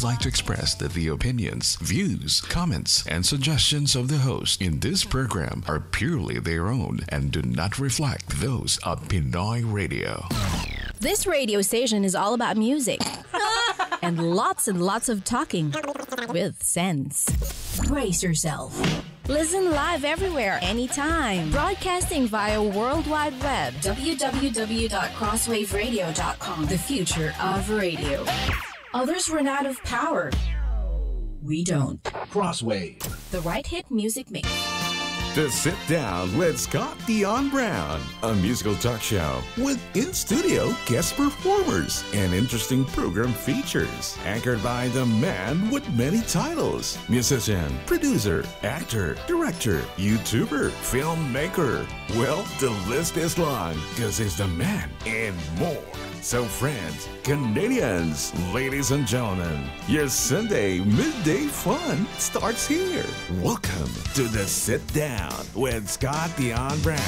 Like to express that the opinions, views, comments, and suggestions of the host in this program are purely their own and do not reflect those of Pinoy Radio. This radio station is all about music and lots of talking with sense. Brace yourself. Listen live everywhere, anytime. Broadcasting via World Wide Web. www.crosswaveradio.com. The future of radio. Others run out of power. We don't. Crosswave. The right hit music mix. To Sit Down with Scott Dion Brown, a musical talk show with in-studio guest performers and interesting program features. Anchored by the man with many titles. Musician, producer, actor, director, YouTuber, filmmaker. Well, the list is long because he's the man and more. So friends, Canadians, ladies and gentlemen, your Sunday midday fun starts here. Welcome to the Sit Down with Scott Dion Brown.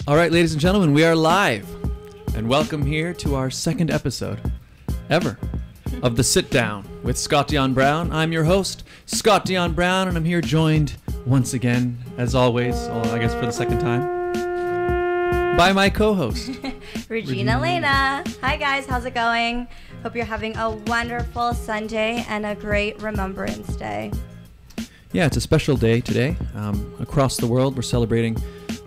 All right, ladies and gentlemen, we are live, and welcome here to our second episode ever of The Sit Down with Scott Dion Brown. I'm your host, Scott Dion Brown, and I'm here joined once again, as always, I guess for the second time, by my co-host, Regina Lena. Hi guys, how's it going? Hope you're having a wonderful Sunday and a great Remembrance Day. Yeah, it's a special day today. Across the world, we're celebrating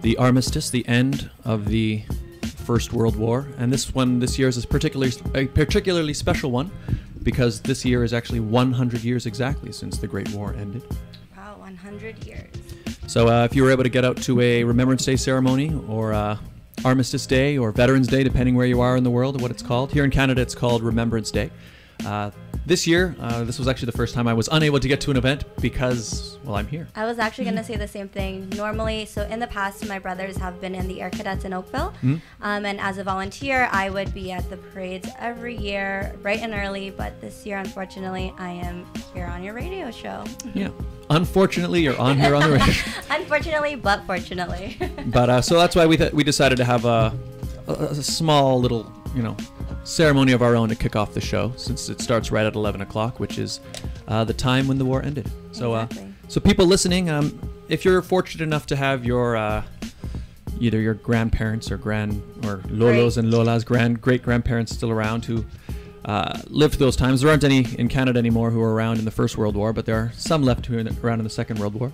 the armistice, the end of the First World War, and this year is a particularly special one because this year is actually 100 years exactly since the Great War ended. Wow, 100 years. So if you were able to get out to a Remembrance Day ceremony or Armistice Day or Veterans Day, depending where you are in the world, what it's called. Here in Canada, it's called Remembrance Day. This year, this was actually the first time I was unable to get to an event because, well, I'm here. I was actually going to say the same thing. Normally, so in the past, my brothers have been in the Air Cadets in Oakville. And as a volunteer, I would be at the parades every year, bright and early. But this year, unfortunately, I am here on your radio show. Yeah. Unfortunately, you're on here on the radio. Unfortunately, but fortunately. But so that's why we decided to have a small little, ceremony of our own to kick off the show, since it starts right at 11 o'clock, which is the time when the war ended. So, exactly. So people listening, if you're fortunate enough to have your either your grandparents or lolos and lolas, great grandparents still around who lived those times. There aren't any in Canada anymore who were around in the First World War, but there are some left who are around in the Second World War.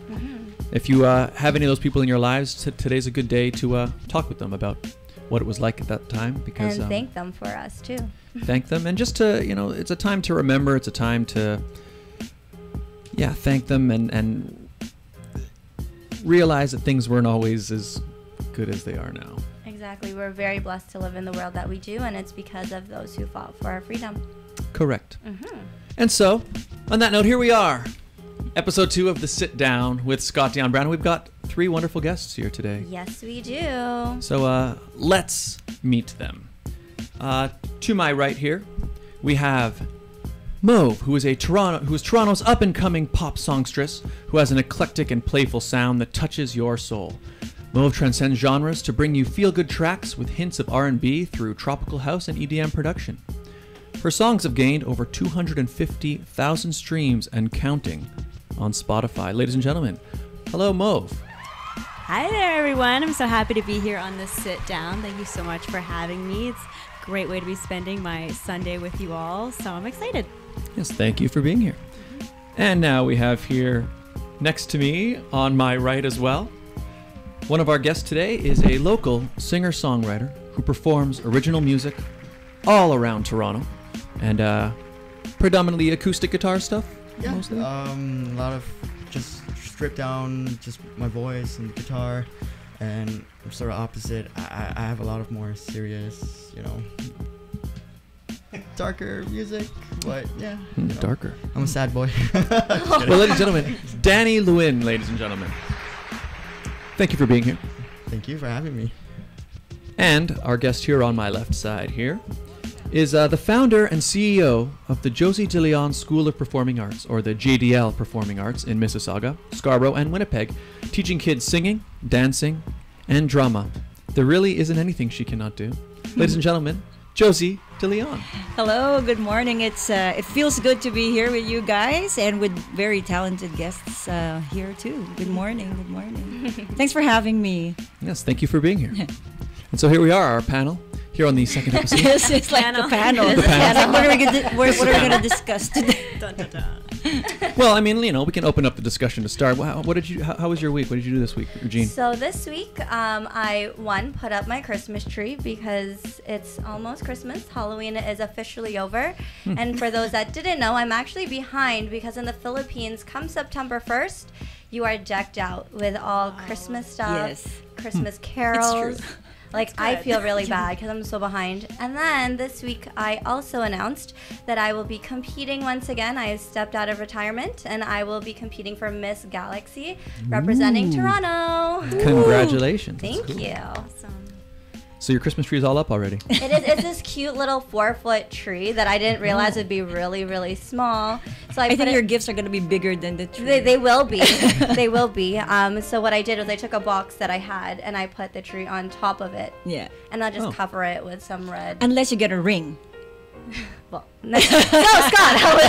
If you have any of those people in your lives, today's a good day to talk with them about what it was like at that time. Because, and thank them for us, too. Thank them. And just to, it's a time to remember. It's a time to, thank them and realize that things weren't always as good as they are now. Exactly. We're very blessed to live in the world that we do, and it's because of those who fought for our freedom. Correct. And so, on that note, here we are. Episode 2 of The Sit Down with Scott Dion Brown. We've got 3 wonderful guests here today. Yes, we do. So let's meet them. To my right here, we have Mauve, who is Toronto's up-and-coming pop songstress, who has an eclectic and playful sound that touches your soul. Mauve transcends genres to bring you feel-good tracks with hints of R&B through tropical house and EDM production. Her songs have gained over 250,000 streams and counting on Spotify. Ladies and gentlemen, hello, Mauve. Hi there, everyone. I'm so happy to be here on this sit down. Thank you so much for having me. It's a great way to be spending my Sunday with you all, so I'm excited. Yes, thank you for being here. And now we have here next to me, on my right as well, one of our guests today is a local singer-songwriter who performs original music all around Toronto, and predominantly acoustic guitar stuff. Yeah, mostly? a lot of just stripped down, just my voice and guitar, and I'm sort of opposite. I have a lot of more serious, darker music, but yeah. Darker. I'm a sad boy. Well, ladies and gentlemen, Danny Lewin, ladies and gentlemen. Thank you for being here. Thank you for having me. And our guest here on my left side here is the founder and CEO of the Josie de Leon School of Performing Arts, or the JDL Performing Arts in Mississauga, Scarborough, and Winnipeg, teaching kids singing, dancing, and drama. There really isn't anything she cannot do. Ladies and gentlemen, Josie de Leon. Hello, good morning. It feels good to be here with you guys and with very talented guests here too. Good morning. Good morning. Thanks for having me. Yes, thank you for being here. And so here we are, our panel, here on the second episode. Yes, it's like the panel. What are we going to discuss today? Dun, dun, dun. Well, I mean, we can open up the discussion to start. How was your week? What did you do this week, Eugene? So this week, I put up my Christmas tree because it's almost Christmas. Halloween is officially over. And for those that didn't know, I'm actually behind because in the Philippines, come September 1st, you are decked out with all Christmas stuff, Christmas carols. It's true. Like, I feel really bad because I'm so behind. And then this week, I also announced that I will be competing once again. I have stepped out of retirement, and I will be competing for Miss Galaxy, representing Toronto. Congratulations. Thank you. Awesome. So your Christmas tree is all up already? It is. It's this cute little 4-foot tree that I didn't realize would be really, really small. So I think your gifts are going to be bigger than the tree. They will be. They will be. So what I did was I took a box that I had and I put the tree on top of it. Yeah. And I'll just cover it with some red. Unless you get a ring. Well, no, Scott, how was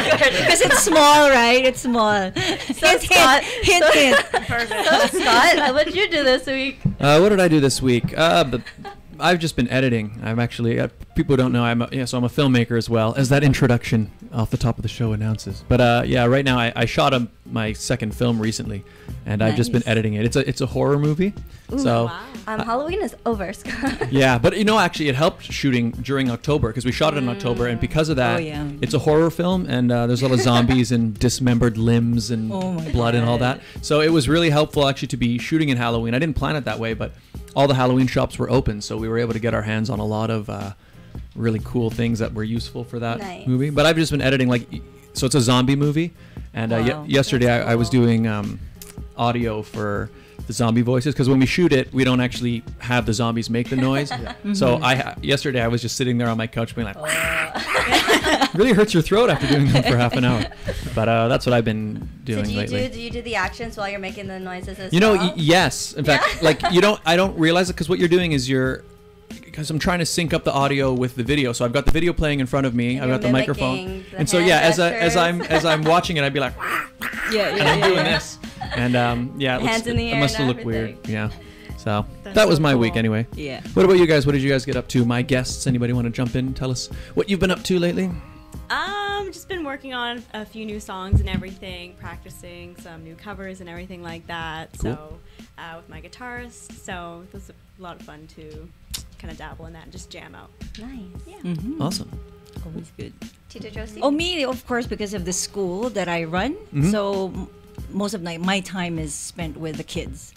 your Because it's small, right? It's small. So Scott, hint. So Scott, what did you do this week? What did I do this week? I've just been editing. I'm actually, people who don't know, I'm a filmmaker as well, as that introduction off the top of the show announces. But right now I shot my second film recently, and I've just been editing it. It's a horror movie. Ooh, so wow. Halloween is over, Scott. Yeah, but actually it helped shooting during October because we shot it in October, and because of that, it's a horror film, and there's a lot of zombies and dismembered limbs and blood and all that. So it was really helpful actually to be shooting in Halloween. I didn't plan it that way, but all the Halloween shops were open, so we were able to get our hands on a lot of really cool things that were useful for that movie. But I've just been editing, so it's a zombie movie, and yesterday I was doing audio for the zombie voices, because when we shoot it, we don't actually have the zombies make the noise. So yesterday I was just sitting there on my couch being like, really hurts your throat after doing them for half an hour. But that's what I've been doing lately. Do you do the actions while you're making the noises as well? Yes. In fact, I don't realize it, because what you're doing is because I'm trying to sync up the audio with the video. So I've got the video playing in front of me. I've got the microphone. And so as I'm watching it, I'd be like, and I'm doing this. And hands in the air. It must have looked weird. Yeah. So That's that was so my cool. week anyway. Yeah. What about you guys? What did you guys get up to? My guests, anybody want to jump in? Tell us what you've been up to lately? Just been working on a few new songs and everything, practicing some new covers and everything like that. Cool. So with my guitarist, so it was a lot of fun to kind of dabble in that and just jam out. Nice. Yeah. Awesome. Always good. Tita Josie? Oh, me, of course, because of the school that I run. So most of my time is spent with the kids.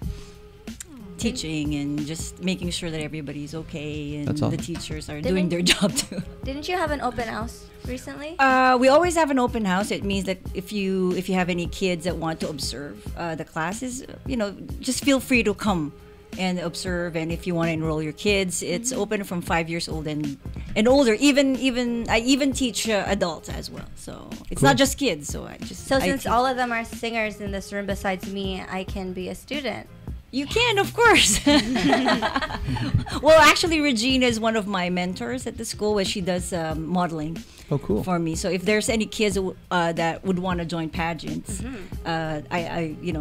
Teaching and just making sure that everybody's okay and That's all. the teachers are doing their job too. Didn't you have an open house recently? We always have an open house. It means that if you have any kids that want to observe the classes, just feel free to come and observe. And if you want to enroll your kids, it's open from 5 years old and older. Even I even teach adults as well. So it's not just kids. So Since all of them are singers in this room besides me, I can be a student. You can, of course. Well, actually, Regina is one of my mentors at the school where she does modeling Oh, cool. for me. So if there's any kids that would want to join pageants,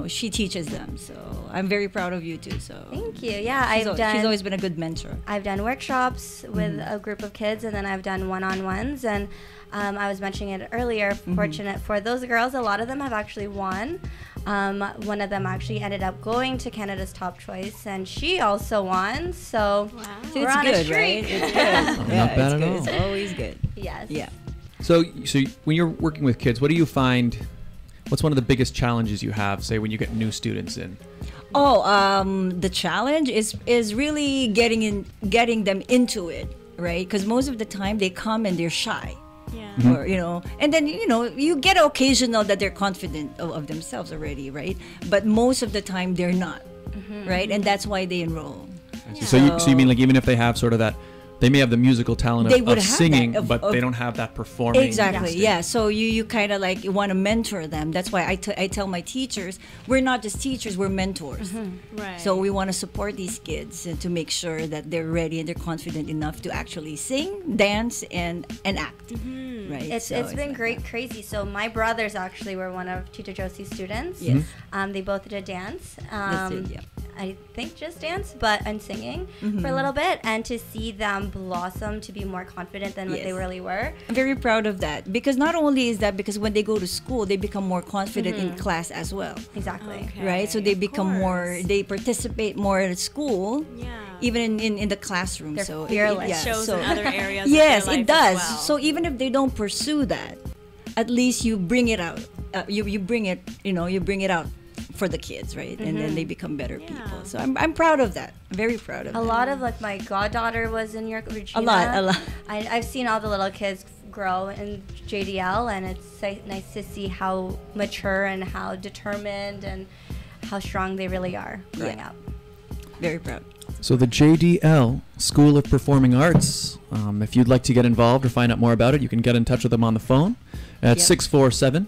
she teaches them. So I'm very proud of you too. So Thank you. Yeah, she's I've always been a good mentor. I've done workshops with a group of kids, and then I've done one-on-ones. And I was mentioning it earlier. Fortunate for those girls, a lot of them have actually won. One of them actually ended up going to Canada's Top Choice, and she also won. So So we're it's on a good, streak. right? It's good. Not bad it's at good. all. It's always good. Yes. Yeah. So when you're working with kids, what do you find? What's one of the biggest challenges you have, say, when you get new students in? Oh, the challenge is really getting them into it, right? Because most of the time they come and they're shy. Yeah. Or and then you get occasional that they're confident of themselves already, right? But most of the time they're not, right? And that's why they enroll. So you mean like even if they have sort of that, they may have the musical talent They of would have singing, that, but they don't have that performing. Exactly. instinct. Yeah. So you kind of like want to mentor them. That's why I tell my teachers, we're not just teachers, we're mentors. Right. So we want to support these kids and to make sure that they're ready and they're confident enough to actually sing, dance, and act. Right. It's So been like great, that. crazy. So my brothers actually were one of Tita Josie's students. Yes. They both did dance. That's it, yeah. I think just dance, but and singing for a little bit, and to see them blossom to be more confident than what they Yes. really were. I'm very proud of that because not only is that because when they go to school, they become more confident in class as well. Exactly. Okay, Right, so they of become more. course. They participate more at school, Yeah. even in the classroom. They're so fearless. It shows in other areas. Yes, of their it life does. as well. So even if they don't pursue that, at least you bring it out. You bring it. You bring it out for the kids, right? And then they become better people. So I'm proud of that. I'm very proud of A that. lot of like my goddaughter was in New York, Regina. A lot. I've seen all the little kids grow in JDL, and it's nice to see how mature and how determined and how strong they really are growing Yeah. up. Very proud. So the JDL School of Performing Arts, if you'd like to get involved or find out more about it, you can get in touch with them on the phone at Yep. 647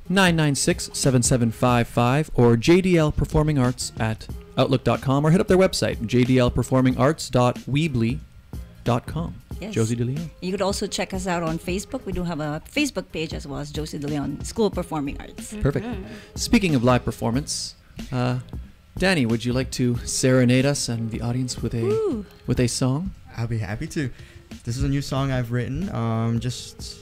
996 7755 or jdlperformingarts at outlook.com or hit up their website, jdlperformingarts.weebly.com. Yes. Josie DeLeon. You could also check us out on Facebook. We do have a Facebook page as well as Josie De Leon School of Performing Arts. Perfect. Speaking of live performance, Danny, would you like to serenade us and the audience with a song? I'll be happy to. This is a new song I've written just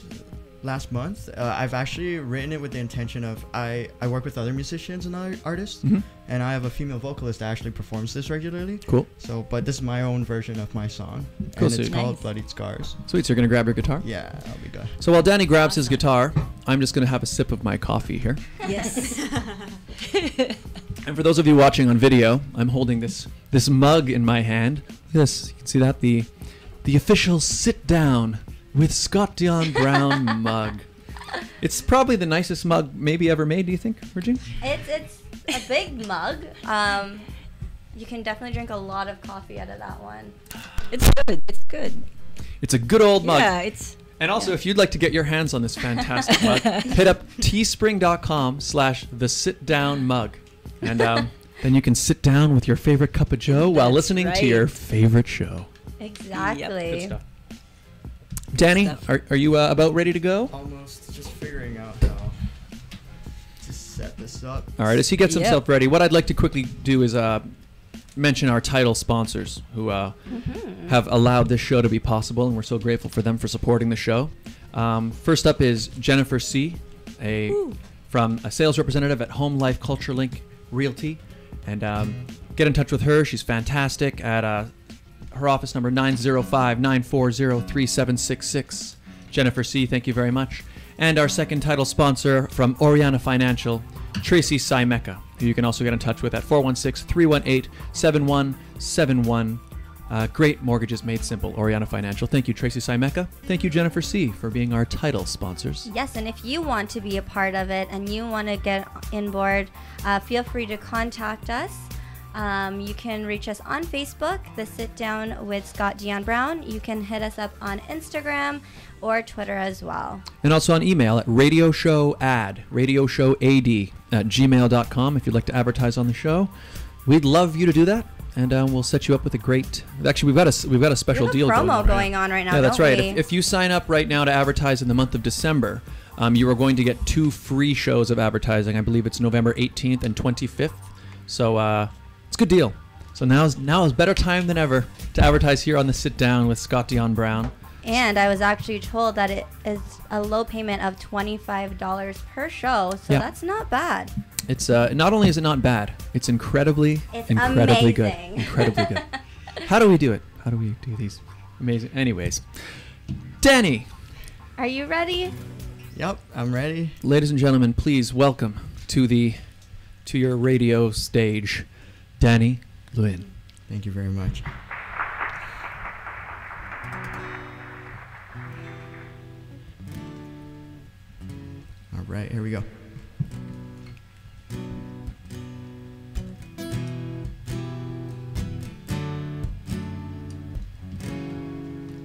last month. I've actually written it with the intention of I work with other musicians and other artists, and I have a female vocalist that actually performs this regularly. Cool. So, but this is my own version of my song, Cool, and so it's you- called Nice. Bloodied Scars. Sweet, so you're going to grab your guitar? Yeah, I'll be good. So while Danny grabs his guitar, I'm just going to have a sip of my coffee here. Yes. And for those of you watching on video, I'm holding this mug in my hand. Look at this. You can see that? The official sit down with Scott Dion Brown mug. It's probably the nicest mug maybe ever made, do you think, Regine? It's a big mug. You can definitely drink a lot of coffee out of that one. It's good. It's good. It's a good old mug. Yeah, it's. And also, if you'd like to get your hands on this fantastic mug, hit up teespring.com/thesitdownmug. And then you can sit down with your favorite cup of joe while That's listening to right. your favorite show. Exactly. Good stuff. Danny, stuff. are you about ready to go? Almost just figuring out how to set this up. All right, as he gets Yep. himself ready, what I'd like to quickly do is mention our title sponsors who have allowed this show to be possible, and we're so grateful for them for supporting the show. First up is Jennifer C., from a sales representative at Home Life Culture Link Realty. And get in touch with her. She's fantastic at her office number 905-940-3766. Jennifer C., thank you very much. And our second title sponsor from Oriana Financial, Tracy Simeka, who you can also get in touch with at 416-318-7171. Great mortgages made simple, Oriana Financial. Thank you, Tracy Simeka. Thank you, Jennifer C., for being our title sponsors. Yes, and if you want to be a part of it and you want to get in board, feel free to contact us. You can reach us on Facebook, The Sit Down with Scott Dion Brown. You can hit us up on Instagram or Twitter as well. And also on email at radioshowad@gmail.com if you'd like to advertise on the show. We'd love you to do that, and we'll set you up with a great. Actually, we've got a special deal going on right now. Yeah, that's don't right. we? If you sign up right now to advertise in the month of December, you are going to get 2 free shows of advertising. I believe it's November 18th and 25th. So it's a good deal. So now is better time than ever to advertise here on the Sit Down with Scott Dion Brown. And I was actually told that it is a low payment of $25 per show, so that's not bad. It's not only is it not bad, it's incredibly good. Incredibly good. How do we do it? How do we do these amazing? Anyways, Danny. Are you ready? Yep, I'm ready. Ladies and gentlemen, please welcome to your radio stage, Danny Lewin. Thank you very much. All right, here we go.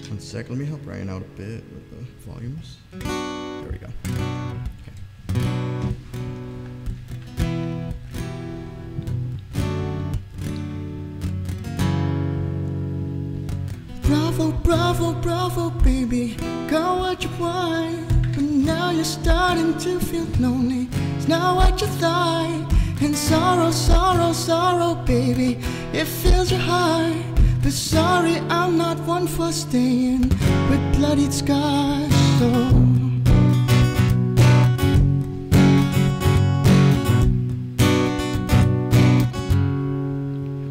One sec, let me help Ryan out a bit with the volumes. There we go. Okay. Bravo, bravo, bravo, baby, got what you want. But now you're starting to feel lonely. It's not what you thought. And sorrow, sorrow, sorrow, baby, it fills your heart. But sorry, I'm not one for staying with bloodied scars. So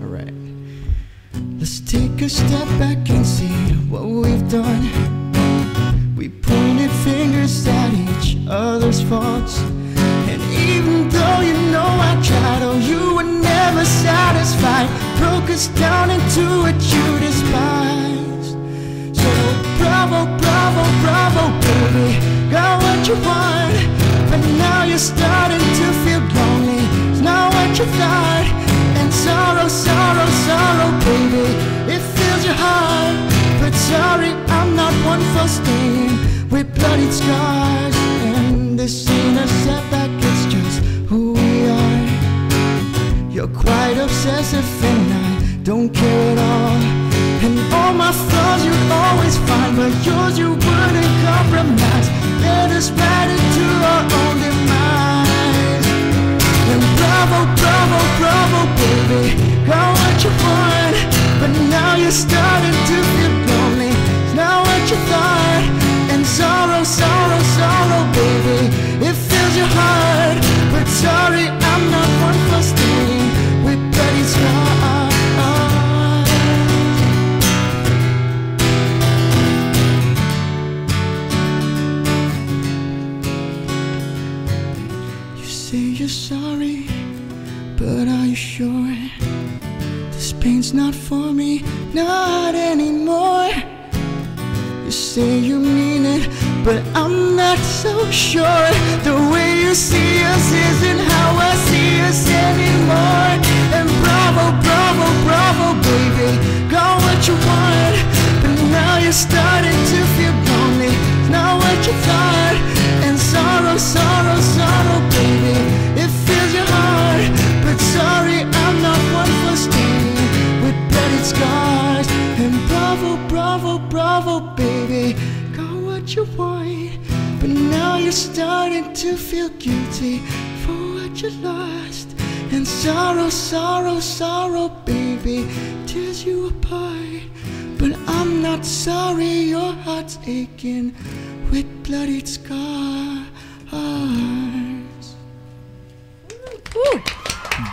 alright, let's take a step back and see what we've done. We pointed fingers at each other's faults. And even though you know I tried, oh, you were never satisfied. Broke us down into what you despised. So bravo, bravo, bravo, baby, got what you want. But now you're starting to feel lonely. It's not what you thought. And sorrow, sorrow, sorrow, baby, it fills your heart. But sorry, I'm not one for staying with bloodied scars. And this ain't a setback, it's just who we are. You're quite obsessive and I don't care at all. And all my flaws you'd always find, but yours you wouldn't compromise. Let us ride into our own demise. And bravo, bravo, bravo, baby, got what you want. But now you're starting to feel lonely. It's not what you thought. And sorrow, sorrow, sorrow, baby, it fills your heart. But sorry, I'm not one for staying with bloody scars. You say you're sorry, but are you sure? This pain's not for me, not anymore. You say you mean it, but I'm not so sure. The way you see us isn't how I see us anymore. And bravo, bravo, bravo, baby, got what you want. But now you're starting to feel lonely. It's not what you thought. And sorrow, sorrow, sorrow, baby, it fills your heart. But sorry, I'm not one for staying with bloodied scars. And bravo, bravo, bravo, baby, got what you want. But now you're starting to feel guilty for what get you lost. And sorrow, sorrow, sorrow, baby, tears you apart. But I'm not sorry, your heart's aching with bloodied scars.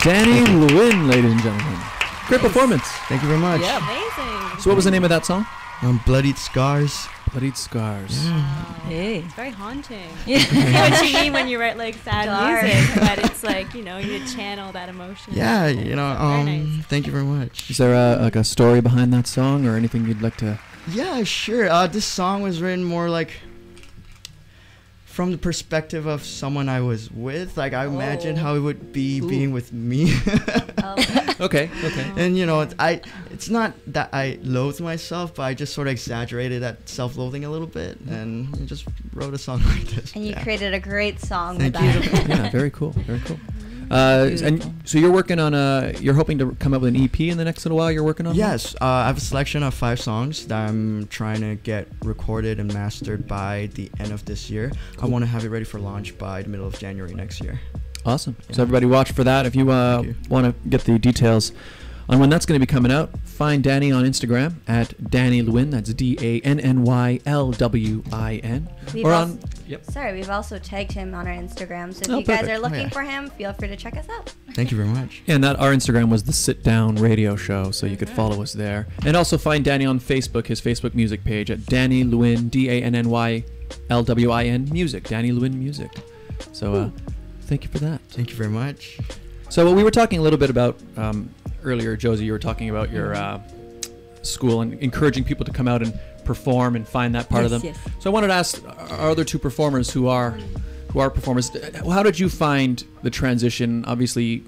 Danny Lewin, ladies and gentlemen. Great performance. Thank you very much. Yeah, amazing. So what was the name of that song? Bloodied Scars. Bloodied Scars. Hey. It's very haunting. Yeah. I know what you mean when you write like sad Dark. music, but it's like, you know, you channel that emotion. Yeah, you know, Very nice. thank you very much. Is there a story behind that song or anything you'd like to... Yeah, sure. This song was written more like from the perspective of someone I was with. Like, I imagined how it would be being with me. Okay. And, you know, it's not that I loathe myself, but I just sort of exaggerated that self-loathing a little bit and just wrote a song like this. And you Yeah. created a great song Thank with you. that. Yeah, very cool. Very cool. And so you're working on you're hoping to come up with an EP in the next little while. You're working on. Yes, I have a selection of 5 songs that I'm trying to get recorded and mastered by the end of this year. I want to have it ready for launch by the middle of January next year. Awesome. Yeah. So everybody watch for that. If you want to get the details on when that's going to be coming out, find Danny on Instagram at Danny Lewin. That's DANNYLWIN. We've also tagged him on our Instagram. So if Oh, you guys perfect. are looking yeah. for him, feel free to check us out. Thank you very much. And that our Instagram was the Sit Down Radio Show, so you could follow us there. And also find Danny on Facebook, his Facebook music page at Danny Lewin, DANNYLWIN Music, Danny Lewin Music. So thank you for that. Thank you very much. So we were talking a little bit about earlier, Josie. You were talking about your school and encouraging people to come out and perform and find that part of them. Yes. So I wanted to ask our other 2 performers who are performers. How did you find the transition? Obviously,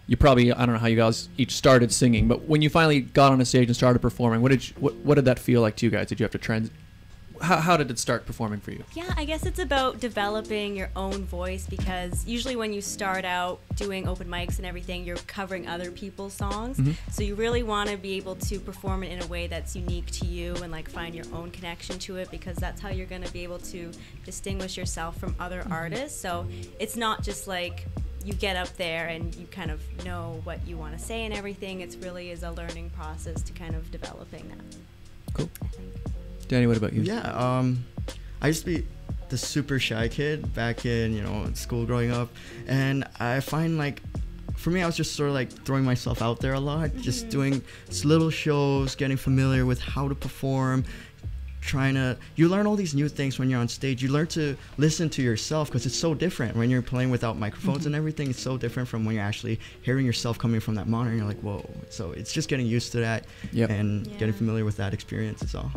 you probably, I don't know how you guys each started singing, but when you finally got on a stage and started performing, what did that feel like to you guys? Did you have to how did it start performing for you? Yeah, I guess it's about developing your own voice, because usually when you start out doing open mics and everything, you're covering other people's songs. So you really want to be able to perform it in a way that's unique to you and like find your own connection to it, because that's how you're going to be able to distinguish yourself from other artists. So it's not just like you get up there and you kind of know what you want to say and everything. It's really is a learning process to kind of developing that. Cool. Danny, what about you? Yeah, I used to be the super shy kid back in, school growing up. And I find like, for me, I was just sort of like throwing myself out there a lot, just doing little shows, getting familiar with how to perform, you learn all these new things when you're on stage. You learn to listen to yourself, because it's so different when you're playing without microphones and everything. It's so different from when you're actually hearing yourself coming from that monitor and you're like, whoa. So it's just getting used to that and getting familiar with that experience is all.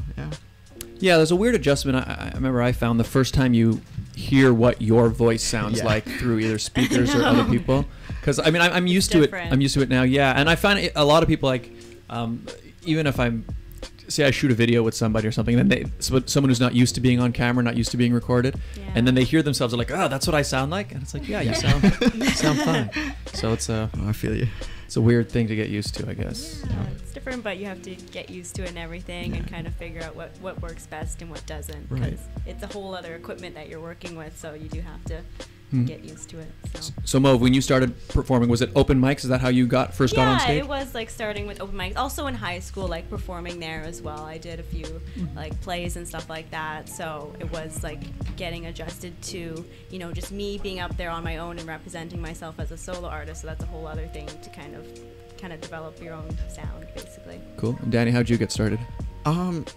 Yeah, there's a weird adjustment. I remember I found the first time you hear what your voice sounds like through either speakers or other people. Because I mean, I'm used to it. I'm used to it now. Yeah, and I find a lot of people like, even if say I shoot a video with somebody or something, and then someone who's not used to being on camera, not used to being recorded, and then they hear themselves, they're like, oh, that's what I sound like, and it's like, yeah, you sound fine. So it's I feel you. It's a weird thing to get used to, I guess. Yeah, it's different, but you have to get used to it and everything, and kind of figure out what works best and what doesn't, because it's a whole other equipment that you're working with, so you do have to get used to it. So Mo, when you started performing, was it open mics? Is that how you first got on stage? Yeah, it was like starting with open mics. Also in high school, like performing there as well. I did a few like plays and stuff like that. So it was like getting adjusted to, just me being up there on my own and representing myself as a solo artist. So that's a whole other thing to kind of develop your own sound, basically. Cool. And Danny, how'd you get started?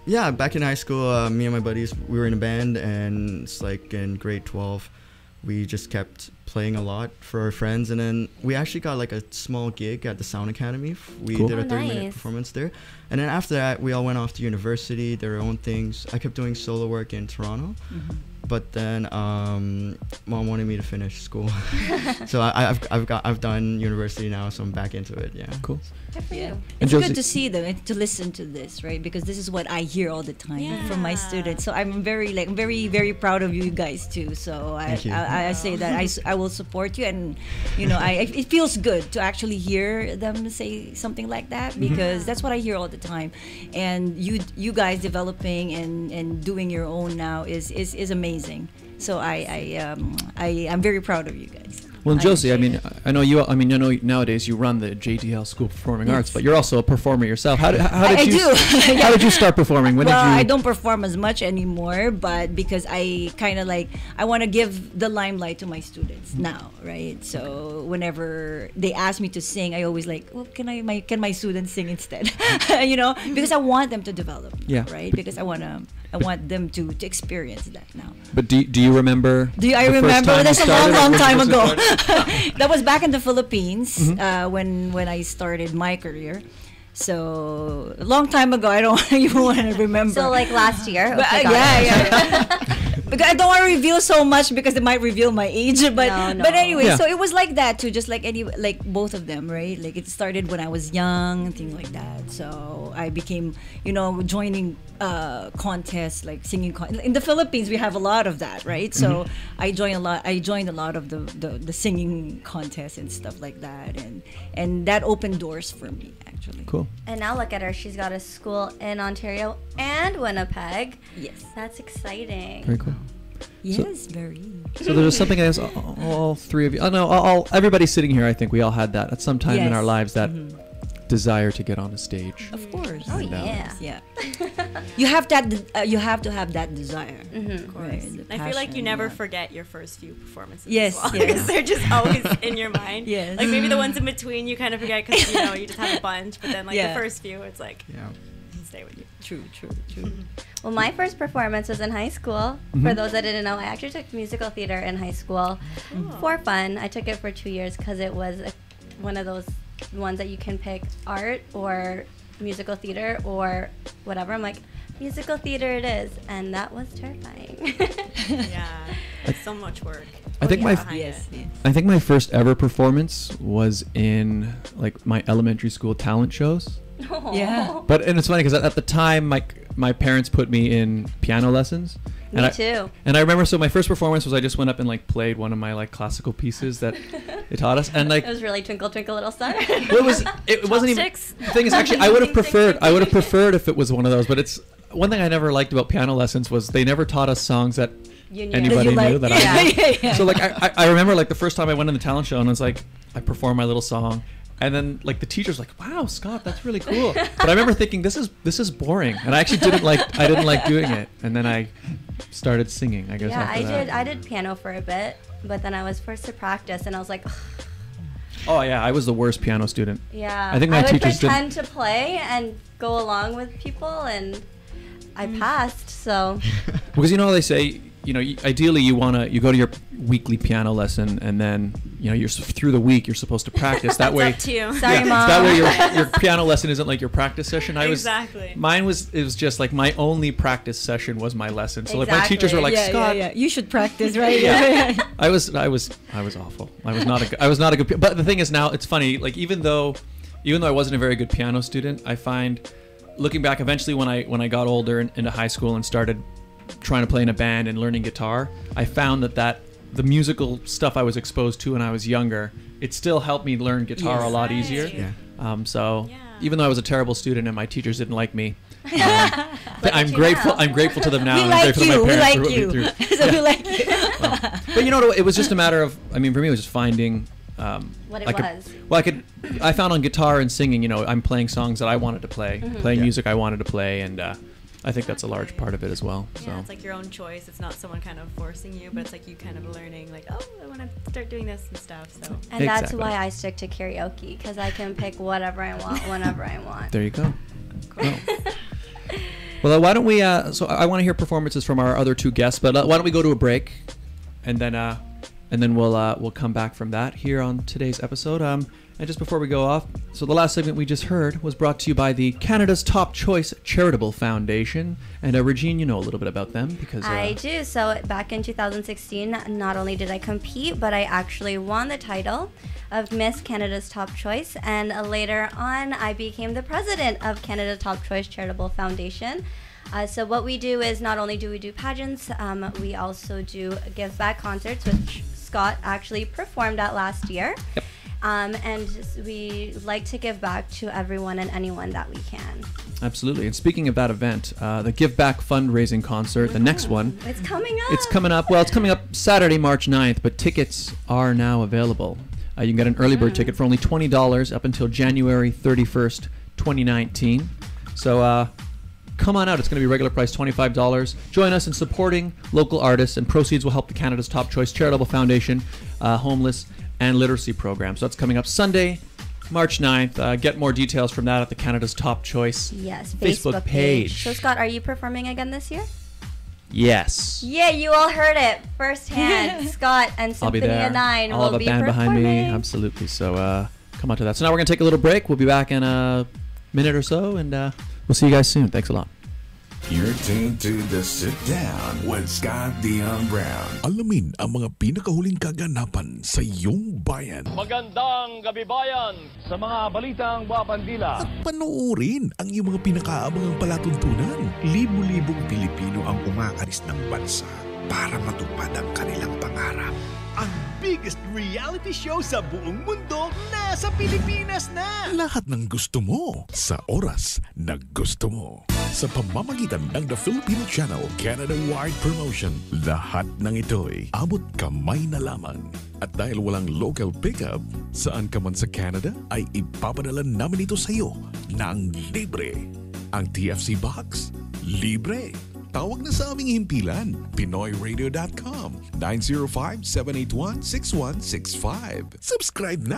Yeah, back in high school, me and my buddies, we were in a band, and it's like in grade 12. We just kept playing a lot for our friends, and then we actually got like a small gig at the Sound Academy. We did a 30-minute performance there, and then after that we all went off to university, did our own things. I kept doing solo work in Toronto, but then Mom wanted me to finish school, so I've done university now, so I'm back into it. Yeah. Cool. Good for you. It's good to see them and to listen to this, right? Because this is what I hear all the time from my students. So I'm very, very proud of you guys too. So I say that I will support you, and it feels good to actually hear them say something like that, because that's what I hear all the time. And you guys developing and doing your own now is amazing. So I'm very proud of you guys. Well, Josie, I mean, I know you. I mean, I know nowadays you run the JDL School of Performing Arts, but you're also a performer yourself. How did you? How did you start performing? When did you? I don't perform as much anymore, but because I kind of like I want to give the limelight to my students now, right? So whenever they ask me to sing, I always like, well, can my students sing instead? You know, because I want them to develop. Yeah. Right. Because I want them to experience that now. But do you remember? I remember? That's a long time ago. That was back in the Philippines when I started my career. So a long time ago. I don't even want to remember. So like last year. But, Okay, yeah. Because I don't want to reveal so much because it might reveal my age. But No. but anyway, Yeah. so it was like that too, just like both of them, right? Like it started when I was young and things like that. So I became, joining contests like singing in the Philippines. We have a lot of that, right? So I joined a lot of the singing contests and stuff like that, and that opened doors for me actually. Cool. And now look at her. She's got a school in Ontario and Winnipeg. Yes. That's exciting. Very cool. Yes, very. So there's something as all three of you. I know everybody sitting here. I think we all had that at some time in our Yes. lives. That desire to get on a stage. Of course. Oh yeah. Yeah. You have to have that desire. Of course. Right, the I feel like you passion, never yeah. forget your first few performances. Yes, as well, yes. because they're just always in your mind. Yes. Like maybe the ones in between you kind of forget because you just have a bunch, but then like Yeah. the first few, it's like Yeah. can stay with you. True. Well, my first performance was in high school. For those that didn't know, I actually took musical theater in high school for fun. I took it for 2 years because it was one of those ones that you can pick art or musical theater or whatever. I'm like, musical theater it is, and that was terrifying. Yeah, it's so much work. I think my behind it. I think my first ever performance was in like my elementary school talent shows. Yeah. And it's funny because at the time my parents put me in piano lessons. Me And too. And I remember, so my first performance was I just went up and like played one of my like classical pieces that they taught us, and like It was really Twinkle Twinkle Little Star. it wasn't even. Chopsticks. The thing is, actually, I would have preferred if it was one of those. But it's one thing I never liked about piano lessons was they never taught us songs that You knew. anybody That you knew like. that I knew. Yeah. So like I remember like the first time I went in the talent show and it's like I performed my little song. And then like the teacher's like, "Wow, Scott, that's really cool." But I remember thinking this is boring, and I actually didn't like doing it. And then I started singing. I guess. Yeah, after that. I did piano for a bit, but then I was forced to practice, and I was like, ugh. Oh yeah, I was the worst piano student. Yeah. I think my would teachers didn't- pretend to play and go along with people, and I passed. So Because they say, ideally you go to your weekly piano lesson, and then you're through the week you're supposed to practice that way. Up to you. sorry, Mom. That way your piano lesson isn't like your practice session. Exactly. Mine was just like my only practice session was my lesson. So like my teachers were like, Exactly. Scott, Yeah. You should practice, right? Yeah. I was awful. I was not a good. But the thing is, now it's funny. Like even though I wasn't a very good piano student, I find looking back, eventually when I got older and into high school and started trying to play in a band and learning guitar, I found that the musical stuff I was exposed to when I was younger, it still helped me learn guitar a lot Right. easier. Yeah. So Yeah. even though I was a terrible student and my teachers didn't like me, Look I'm at you grateful. now. I'm grateful to them now. We and I'm like grateful to my you. We parents like for putting me you. through. So we like you. But you know what? It was just a matter of. I mean, for me, it was just finding. What it like was. I found on guitar and singing. I'm playing songs that I wanted to play, playing Yeah. music I wanted to play, and I think that's a large part of it as well. So. Yeah, it's like your own choice. It's not someone kind of forcing you, but it's like you kind of learning, like, oh, I want to start doing this and stuff. So And that's Exactly. why I stick to karaoke, because I can pick whatever I want, whenever I want. There you go. Well, why don't we? So I want to hear performances from our other two guests, but why don't we go to a break, and then we'll come back from that here on today's episode. And just before we go off, so the last segment we just heard was brought to you by the Canada's Top Choice Charitable Foundation, and Regine, you know a little bit about them because I do. So back in 2016, not only did I compete, but I actually won the title of Miss Canada's Top Choice. And later on, I became the president of Canada's Top Choice Charitable Foundation. So what we do is not only do we do pageants, we also do give back concerts, which Scott actually performed at last year. Yep. And we like to give back to everyone and anyone that we can. Absolutely. And speaking of that event, the Give Back fundraising concert, the next one. It's coming up. It's coming up. Well, it's coming up Saturday, March 9th, but tickets are now available. You can get an early bird ticket for only $20 up until January 31st, 2019. So come on out. It's going to be regular price $25. Join us in supporting local artists, and proceeds will help the Canada's Top Choice Charitable Foundation, homeless and literacy program. So that's coming up Sunday, March 9th. Get more details from that at the Canada's Top Choice Facebook page. So Scott, are you performing again this year? Yes. Yeah, you all heard it firsthand. Scott and I'll be Symphony there. of Nine I'll will have a be band performing. behind me. Absolutely. So come on to that. So now we're going to take a little break. We'll be back in a minute or so, and we'll see you guys soon. Thanks a lot. You're tuned to The Sit Down with Scott Dion Brown. Alamin ang mga pinakahuling kaganapan sa iyong bayan. Magandang gabi bayan sa mga balitang Wapandila. At panoorin ang iyong mga pinakaabangang palatuntunan. Libo-libong Pilipino ang umaalis ng bansa para matupad ang kanilang pangarap. Ang biggest reality show sa buong mundo nasa Pilipinas na! Lahat ng gusto mo sa oras na gusto mo. Sa pamamagitan ng The Filipino Channel Canada-wide promotion, lahat ng ito'y abot kamay na lamang. At dahil walang local pickup, saan ka man sa Canada ay ipapadala namin ito sa iyo ng libre. Ang TFC Box, libre. Tawag na sa aming himpilan, PinoyRadio.com 905-781-6165. Subscribe na!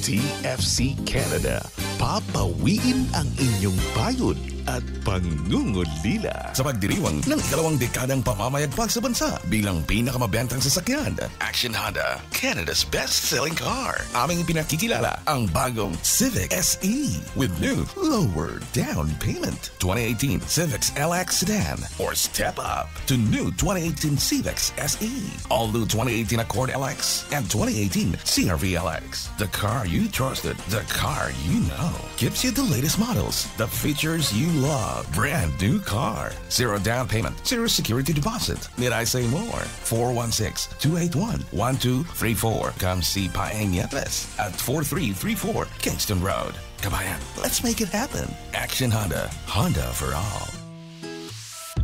TFC Canada. Papawiin ang inyong pagod at pangungulila. Sa pagdiriwang ng ikalawang dekadang pamamayagpag sa bansa bilang pinakamabentang sasakyan, Action Honda, Canada's best-selling car. Aming pinakikilala ang bagong Civic SE with new lower down payment. 2018 Civic LX Sedan or step up to new 2018 Civic SE. All new 2018 Accord LX and 2018 CRV LX. The car you trusted, the car you know. Gives you the latest models, the features you love. Brand new car. Zero down payment. Zero security deposit. Need I say more? 416-281-1234. Come see Paeng Yepes at 4334 Kingston Road. Kabayan, let's make it happen. Action Honda. Honda for all.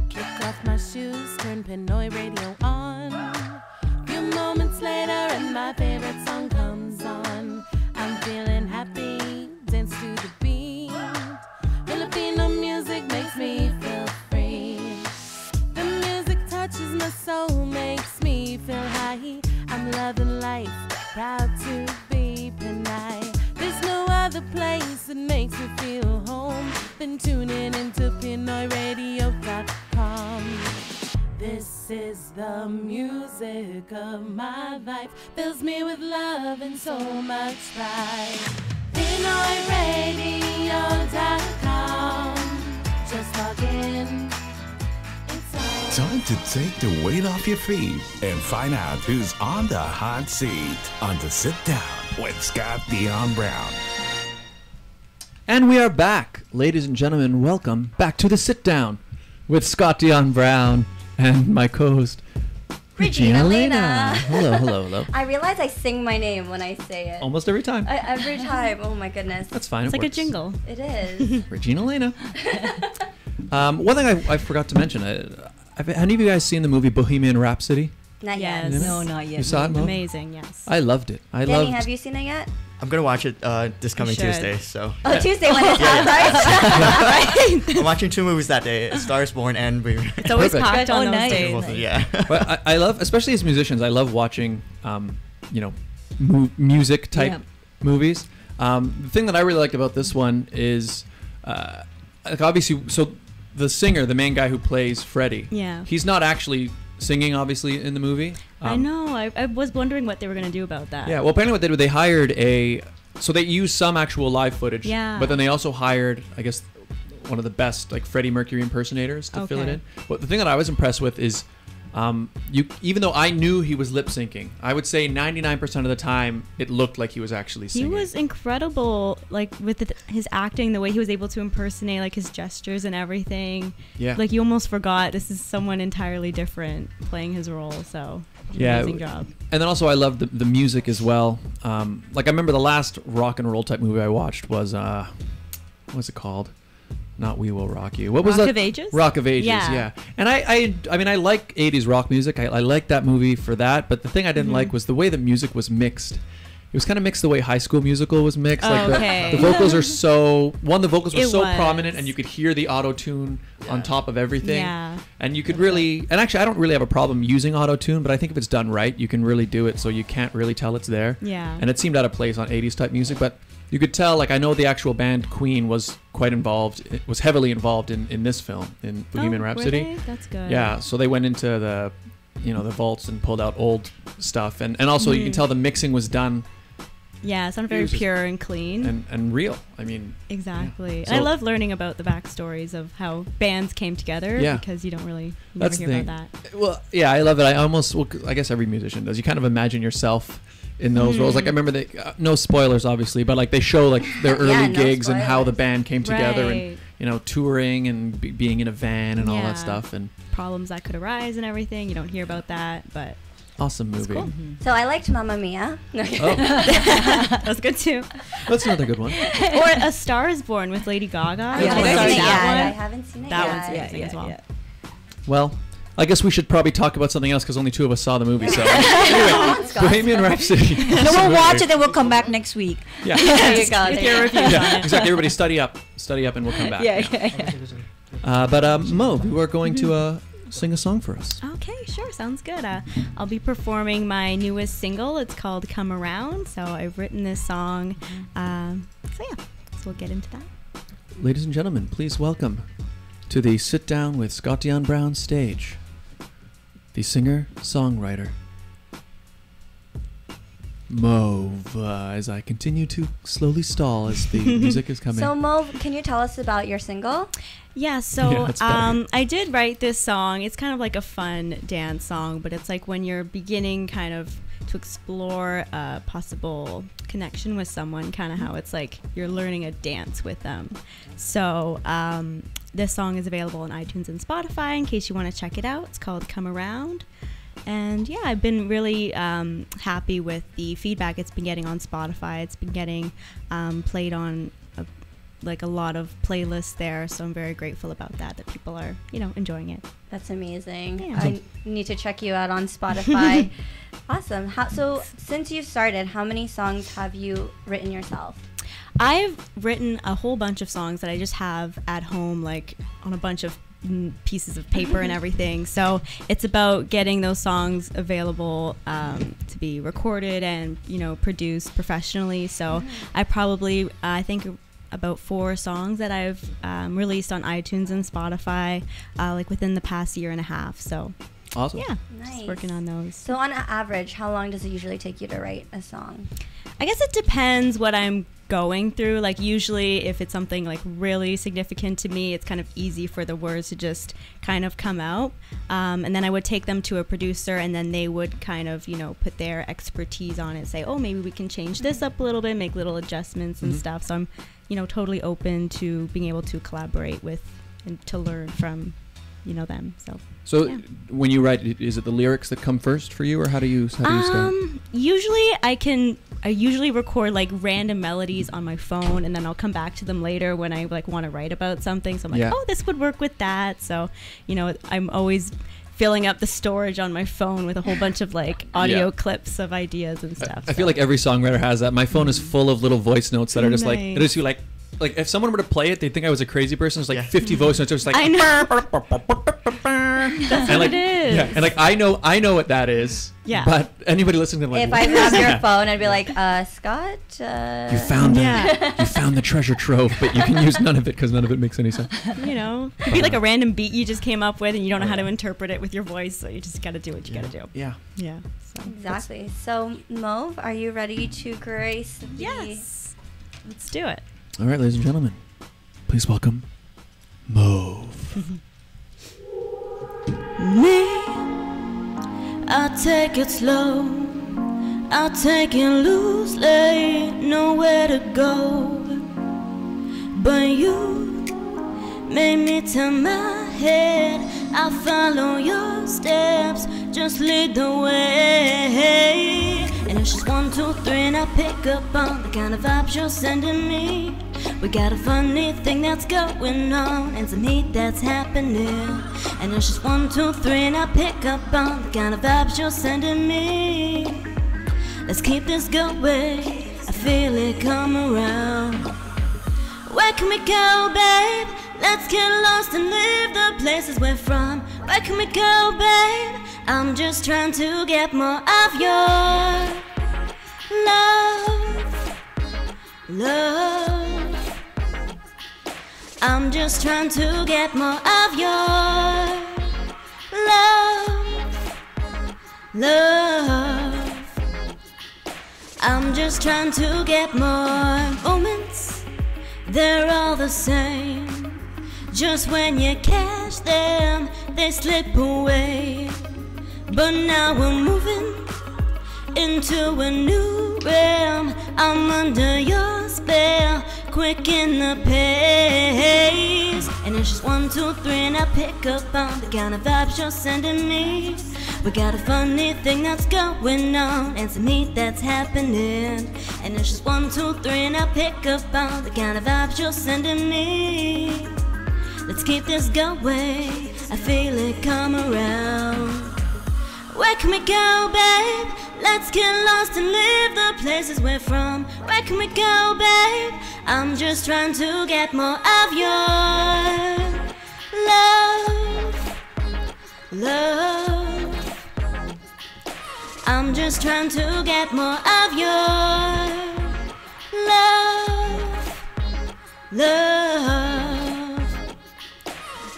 Kick off my shoes, turn Pinoy radio on. Few moments later and my favorite song comes on. I'm feeling happy, dance to the beat. Filipino music makes me feel free. The music touches my soul, makes me feel high. I'm loving life, proud to be Pinay. There's no other place that makes me feel home than tuning into PinoyRadio.com. This is the music of my life, fills me with love and so much pride. PinoyRadio.com. Just log in. Time to take the weight off your feet and find out who's on the hot seat on The Sit Down with Scott Dion Brown. And we are back. Ladies and gentlemen, welcome back to The Sit Down with Scott Dion Brown and my co-host, Regina Lena. Hello, hello, hello. I realize I sing my name when I say it. Almost every time. Every time. Oh my goodness. That's fine. It's it like works. a jingle. It is. Regina Lena. One thing I forgot to mention. Have any of you guys seen the movie Bohemian Rhapsody? Not Yes. yet. No, not yet. You saw it, Mo? Amazing, yes. I loved it. Danny, have you seen it yet? I'm gonna watch it this coming should. Tuesday. So Oh, Tuesday when it's out, right? I'm watching 2 movies that day: Star is Born and Bohemian. It's always Perfect. packed on Oh, those nice. days. Both of- yeah. But I love, especially as musicians, I love watching, music type Yeah. movies. The thing that I really liked about this one is, like obviously, so the singer, the main guy who plays Freddie, Yeah. he's not actually singing, obviously, in the movie. I know. I was wondering what they were going to do about that. Yeah, well, apparently what they did, they hired so they used some actual live footage. Yeah. But then they also hired, I guess, one of the best, like, Freddie Mercury impersonators to fill it Okay. in. But the thing that I was impressed with is Even though I knew he was lip syncing, I would say 99% of the time it looked like he was actually singing. He was incredible, like with his acting, the way he was able to impersonate like his gestures and everything. Yeah. Like you almost forgot this is someone entirely different playing his role. So amazing job. And then also I loved the music as well. Like I remember the last rock and roll type movie I watched was what's it called? Not We Will Rock You. What was that? Rock of Ages? Rock of Ages, yeah. And I mean, I like 80s rock music. I like that movie for that. But the thing I didn't like was the way the music was mixed. It was kind of mixed the way High School Musical was mixed. The vocals are so... the vocals were so prominent, and you could hear the auto-tune on top of everything. Yeah. And you could really... And actually, I don't really have a problem using auto-tune, but I think if it's done right, you can really do it so you can't really tell it's there. Yeah. And it seemed out of place on 80s type music, but... You could tell, like, I know the actual band Queen was quite involved. It was heavily involved in this film, in Bohemian Rhapsody. Were they? That's good. Yeah, so they went into the vaults and pulled out old stuff, and also you can tell the mixing was done. Yeah, it sounded very pure and clean and real. I mean, exactly. Yeah. And I love learning about the backstories of how bands came together. Yeah. Because you don't really never hear about that. Well, yeah, I love it. I guess every musician does. You kind of imagine yourself in those roles. Like I remember no spoilers obviously, but like they show like their early gigs and how the band came together and touring and being in a van and all that stuff and problems that could arise and everything. You don't hear about that, but awesome movie. Cool. So I liked Mamma Mia. That was good too. That's another good one. Or A Star Is Born with Lady Gaga. I haven't seen it That yet. one's amazing as well. Well, I guess we should probably talk about something else because only two of us saw the movie. So anyway, Bohemian Rhapsody. No, we'll watch it and we'll come back next week. Yeah. There you go. Yeah, exactly. Everybody study up, and we'll come back. But Mo, you are going to sing a song for us. Okay, sure. Sounds good. I'll be performing my newest single. It's called Come Around. So I've written this song. So we'll get into that. Ladies and gentlemen, please welcome to the Sit Down with Scott Dion Brown stage, the singer-songwriter, Mauve, as I continue to slowly stall as the music is coming. So Mauve, can you tell us about your single? Yeah, so I did write this song. It's kind of like a fun dance song, but it's like when you're beginning kind of to explore a possible connection with someone, kind of how it's like you're learning a dance with them. So this song is available on iTunes and Spotify in case you want to check it out. It's called Come Around. And yeah, I've been really happy with the feedback it's been getting on Spotify. It's been getting played on a lot of playlists there, so I'm very grateful about that people are enjoying it. That's amazing. Yeah. I need to check you out on Spotify. Awesome. So since you started, how many songs have you written yourself? I've written a whole bunch of songs that I just have at home, like on a bunch of pieces of paper and everything. So it's about getting those songs available to be recorded and produced professionally. So I think about 4 songs that I've released on iTunes and Spotify like within the past year and a half. So awesome. Yeah, nice. Just working on those. So on average, how long does it usually take you to write a song? I guess it depends what I'm going through. Like usually if it's something like really significant to me, it's kind of easy for the words to just kind of come out, and then I would take them to a producer and then they would kind of put their expertise on it, say, oh, maybe we can change this up a little bit, make little adjustments and stuff. So I'm totally open to being able to collaborate with and to learn from them. So yeah. When you write, is it the lyrics that come first for you, or how do you start? Usually I usually record like random melodies on my phone, and then I'll come back to them later when I like want to write about something. So I'm like, oh, this would work with that. So I'm always filling up the storage on my phone with a whole bunch of like audio clips of ideas and stuff. I feel like every songwriter has that. My phone is full of little voice notes that are just like, it is like if someone were to play it, they'd think I was a crazy person. There's like 50 voice notes. Just like, I know. That's what it is. Yeah, and like I know what that is. Yeah. But anybody listening to them, like, if I grab your phone, I'd be like, Scott. You found the treasure trove, but you can use none of it because none of it makes any sense. It'd be like a random beat you just came up with, and you don't know how to interpret it with your voice, so you just got to do what you got to do. Yeah. Yeah. So exactly. So Mauve, are you ready to grace the? Yes. Let's do it. All right, ladies and gentlemen, please welcome Mauve. Me I take it slow, I take it loosely, nowhere to go. But you made me turn my head. I follow your steps, just lead the way. And it's just 1, 2, 3, and I pick up on the kind of vibes you're sending me. We got a funny thing that's going on, and some heat that's happening. And it's just 1, 2, 3, and I pick up on the kind of vibes you're sending me. Let's keep this going, I feel it come around. Where can we go, babe? Let's get lost and leave the places we're from. Where can we go, babe? I'm just trying to get more of your love, love. I'm just trying to get more of your love, love. I'm just trying to get more moments. They're all the same. Just when you catch them, they slip away. But now we're moving into a new realm. I'm under your spell, quick in the pace. And it's just 1, 2, 3, and I pick up on the kind of vibes you're sending me. We got a funny thing that's going on, and some heat that's happening. And it's just 1, 2, 3, and I pick up on the kind of vibes you're sending me. Let's keep this going, I feel it come around. Where can we go, babe? Let's get lost and leave the places we're from. Where can we go, babe? I'm just trying to get more of your love, love. I'm just trying to get more of your love, love.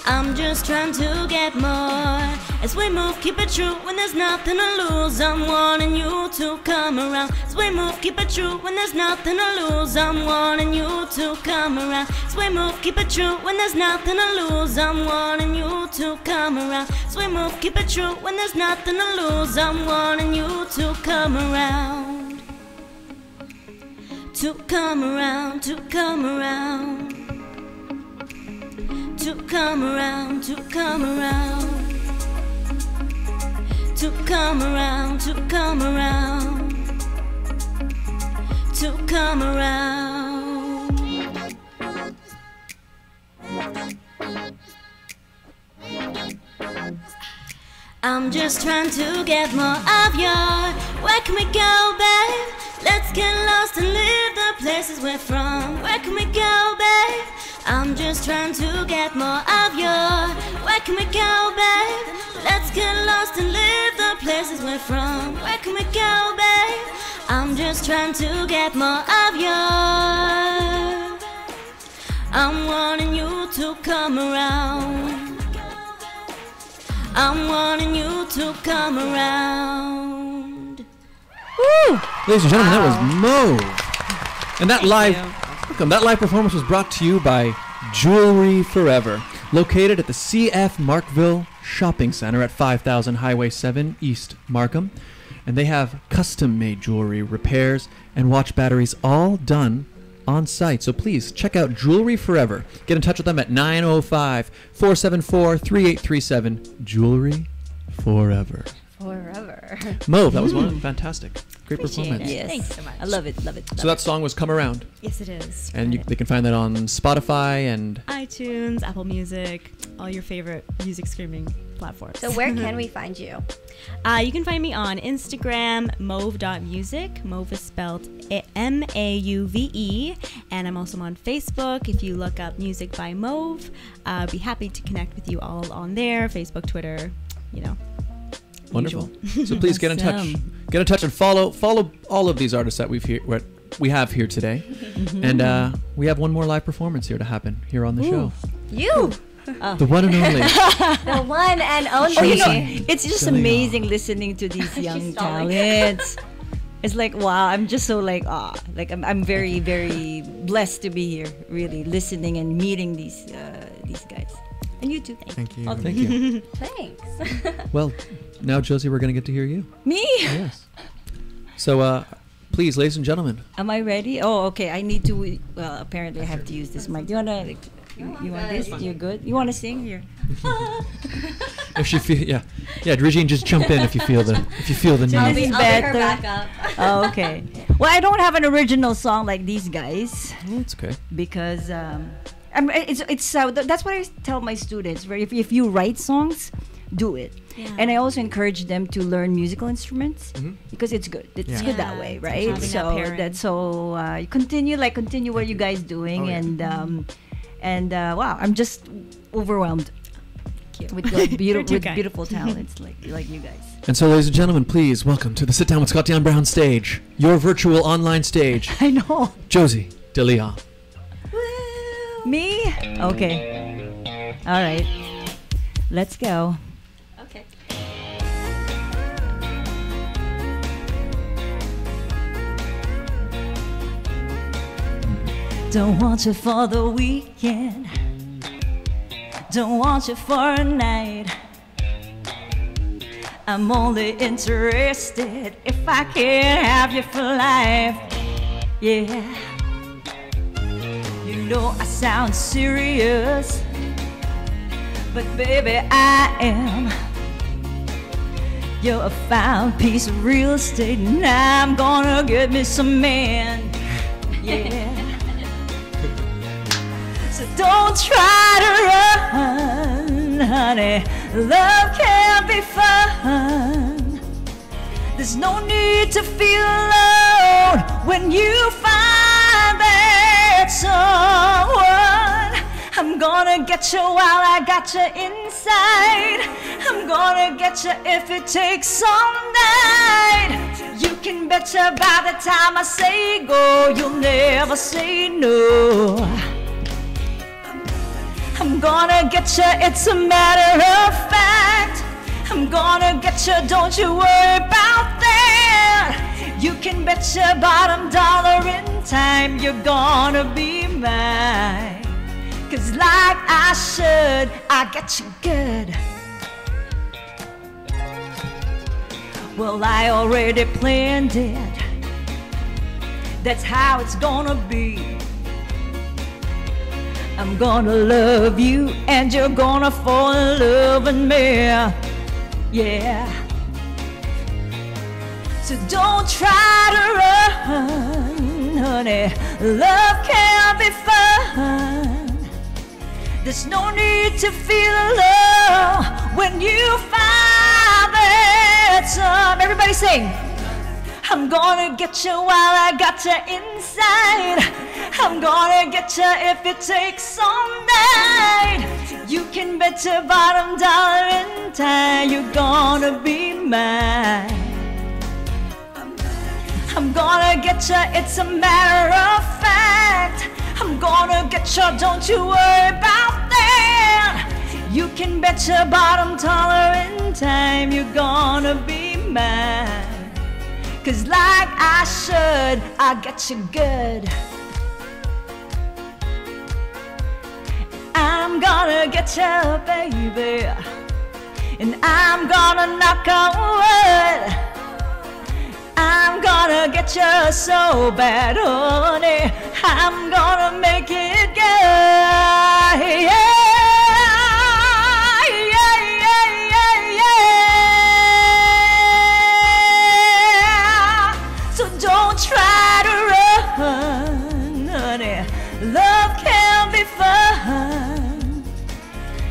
I'm just trying to get more. As we move, keep it true when there's nothing to lose. I'm wanting you to come around. As we move, keep it true when there's nothing to lose. I'm wanting you to come around. As we move, keep it true when there's nothing to lose. I'm wanting you to come around. As we move, keep it true when there's nothing to lose. I'm wanting you to come around. To come around, to come around. To come around, to come around. To come around, to come around. To come around. I'm just trying to get more of your. Where can we go, babe? Let's get lost and leave the places we're from. Where can we go, babe? I'm just trying to get more of your. Where can we go, babe? Let's get lost and leave the places we're from. Where can we go, babe? I'm just trying to get more of your. I'm wanting you to come around. I'm wanting you to come around. Woo! Ladies and gentlemen, that was Mauve. And that live performance was brought to you by Jewelry Forever, located at the CF Markville Shopping Center at 5000 Highway 7 East Markham. And they have custom-made jewelry, repairs, and watch batteries all done on site. So please check out Jewelry Forever. Get in touch with them at 905-474-3837. Jewelry Forever. Forever. Mauve, that was one fantastic. Great Appreciate performance. It. Yes. Thanks so much. I love it, love it. So that song was Come Around. Yes, it is. And they can find that on Spotify and iTunes, Apple Music, all your favorite music streaming platforms. So where can we find you? You can find me on Instagram, mauve.music. Mauve is spelled Mauve. And I'm also on Facebook. If you look up Music by Mauve, I'll be happy to connect with you all on there. Facebook, Twitter, you know. Wonderful. So please get in touch. Get in touch and follow all of these artists that we have here today. And we have one more live performance here to happen here on the show. You. The one and only. The one and only. Oh, you know, it's just amazing listening to these young talents. It's like, wow, I'm just so like I'm very, very blessed to be here, really listening and meeting these guys. And you too. Thank you. Oh, Thank you. Thanks. Well, now Josie, we're going to get to hear you. Me? Yes. So, please, ladies and gentlemen. Am I ready? Oh, okay. I need to. Well, apparently I have to use this mic. Do you wanna? You want this? You're good. You wanna sing here? If she feel, yeah, Regine, just jump in if you feel the need. I'll be her better. backup. Oh, okay. Well, I don't have an original song like these guys It's okay. because that's what I tell my students. Right? If you write songs, do it. Yeah. And I also encourage them to learn musical instruments because it's good. It's Yeah. good that way, it's right? having that So pairing. that's so you continue what you guys doing, Oh, yeah. and wow, I'm just overwhelmed with beautiful talents like you guys. And so, ladies and gentlemen, please welcome to the Sit Down with Scott Dion Brown stage, your virtual online stage, I know. Josie De Leon. Me? Okay. All right. Let's go. Okay. Don't want you for the weekend. Don't want you for a night. I'm only interested if I can have you for life. Yeah. You know I sound serious, but baby I am. You're a fine piece of real estate, and I'm gonna get me some man. Yeah. So don't try to run, honey. Love can be fun. There's no need to feel alone when you find that someone. I'm gonna get you while I got you inside. I'm gonna get you if it takes some night. You can bet you by the time I say go, you'll never say no. I'm gonna get you, it's a matter of fact. I'm gonna get you, don't you worry about that. You can bet your bottom dollar in time you're gonna be mine. Cause like I should, I get you good. Well, I already planned it. That's how it's gonna be. I'm gonna love you and you're gonna fall in love with me. Yeah. So don't try to run, honey. Love can be fun. There's no need to feel alone when you find that some. Everybody sing. I'm gonna get you while I got you inside. I'm gonna get you if it takes some night. You can bet your bottom dollar in time you're gonna be mine. I'm gonna get you, it's a matter of fact. I'm gonna get you, don't you worry about that. You can bet your bottom dollar in time you're gonna be mine. Cause like I should, I get you good. I'm gonna get you, baby. And I'm gonna knock on wood. I'm gonna get you so bad, honey. I'm gonna make it good. Yeah. Try to run, honey. Love can be fun.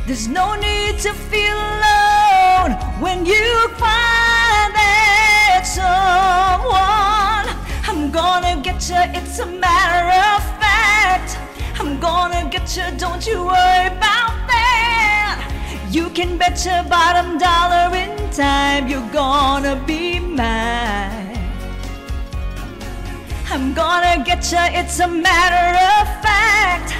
There's no need to feel alone when you find that someone. I'm gonna get you, it's a matter of fact. I'm gonna get you, don't you worry about that. You can bet your bottom dollar in time you're gonna be mine. I'm gonna get you, it's a matter of fact.